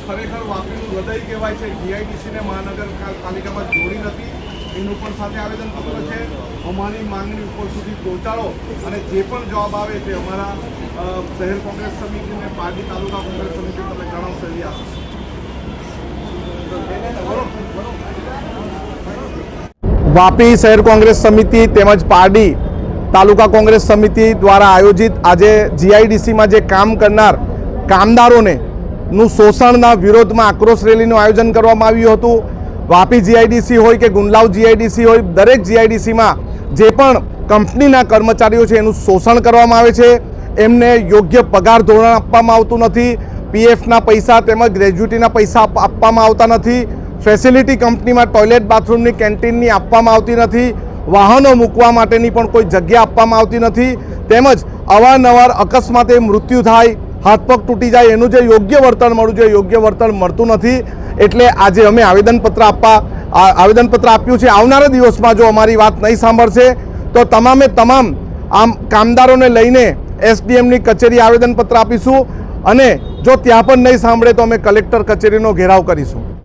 ખરેખર વાપીનું હૃદય કહેવાય છે। જીઆઈડીસીને મહાનગરપાલિકામાં જોડી નથી, એનું પણ સાથે આવેદનપત્ર છે। અમારી માંગણી ઉપર સુધી પહોંચાડો અને જે પણ જવાબ આવે તે અમારા શહેર કોંગ્રેસ સમિતિ અને પાર્ટી તાલુકા કોંગ્રેસ સમિતિ તમે જણાવશો એવી આશા। વાપી શહેર કોંગ્રેસ સમિતિ તેમજ પારડી તાલુકા કોંગ્રેસ સમિતિ દ્વારા આયોજિત આજે જીઆઈડીસીમાં જે કામ કરનાર કામદારોને નું શોષણના વિરોધમાં આક્રોશ રેલીનું આયોજન કરવામાં આવ્યું હતું। વાપી જીઆઈડીસી હોય કે ગુંડલાવ જીઆઈડીસી હોય, દરેક જીઆઈડીસીમાં જે પણ કંપનીના કર્મચારીઓ છે એનું શોષણ કરવામાં આવે છે। એમને યોગ્ય પગાર ધોરણ આપવામાં આવતું નથી, પીએફના પૈસા તેમજ ગ્રેજ્યુટીના પૈસા આપવામાં આવતા નથી, ફેસિલિટી કંપનીમાં ટોયલેટ બાથરૂમની કેન્ટીનની આપવામાં આવતી નથી, વાહનો મૂકવા માટેની પણ કોઈ જગ્યા આપવામાં આવતી નથી, તેમજ અવારનવાર અકસ્માતે મૃત્યુ થાય, હાથ પગ તૂટી જાય, એનું જે યોગ્ય વળતર મળવું જોઈએ યોગ્ય વળતર મળતું નથી। એટલે આજે અમે આવેદનપત્ર આપ્યું છે। આવનારા દિવસમાં જો અમારી વાત નહીં સાંભળશે તો તમામે તમામ આમ કામદારોને લઈને એસડીએમની કચેરી આવેદનપત્ર આપીશું અને જો ત્યાં પણ નહીં સાંભળે તો અમે કલેક્ટર કચેરીનો ઘેરાવ કરીશું।